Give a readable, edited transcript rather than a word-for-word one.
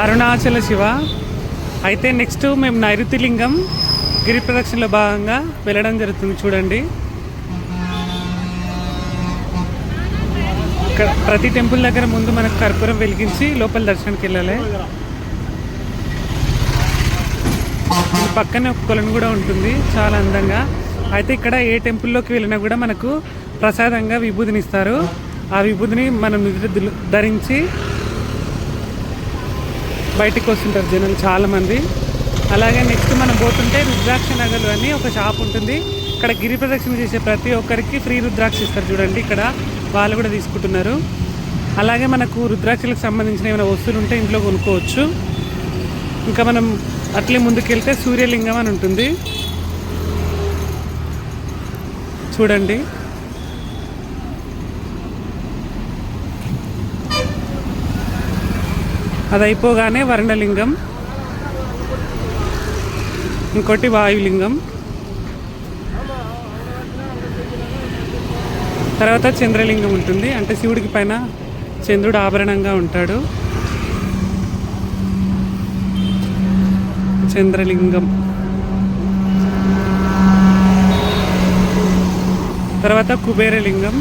అరుణాచల శివ. అయితే నెక్స్ట్ మేము నైరుతి లింగం గిరి ప్రదక్షిణలో భాగంగా వెళ్ళడం జరుగుతుంది. చూడండి, ఇక్కడ ప్రతి టెంపుల్ దగ్గర ముందు మనకు కర్పూరం వెలిగించి లోపల దర్శనానికి వెళ్ళాలి. పక్కనే ఒక కొలను కూడా ఉంటుంది, చాలా అందంగా. అయితే ఇక్కడ ఏ టెంపుల్లోకి వెళ్ళినా కూడా మనకు ప్రసాదంగా విభూతిని ఇస్తారు. ఆ విభూతిని మనం ధరించి బయటికి వస్తుంటారు జనాలు చాలామంది. అలాగే నెక్స్ట్ మనం పోతుంటే రుద్రాక్ష నగలు అని ఒక షాప్ ఉంటుంది. ఇక్కడ గిరి ప్రదక్షిణ చేసే ప్రతి ఒక్కరికి ఫ్రీ రుద్రాక్ష ఇస్తారు. చూడండి, ఇక్కడ వాళ్ళు కూడా తీసుకుంటున్నారు. అలాగే మనకు రుద్రాక్షలకు సంబంధించిన ఏమైనా వస్తువులు ఉంటే ఇంట్లో కొనుక్కోవచ్చు. ఇంకా మనం అట్లే ముందుకెళ్తే సూర్యలింగం అని ఉంటుంది. చూడండి, అది అయిపోగానే వర్ణలింగం, ఇంకోటి వాయులింగం, తర్వాత చంద్రలింగం ఉంటుంది. అంటే శివుడికి పైన చంద్రుడు ఆభరణంగా ఉంటాడు. చంద్రలింగం తర్వాత కుబేరలింగం,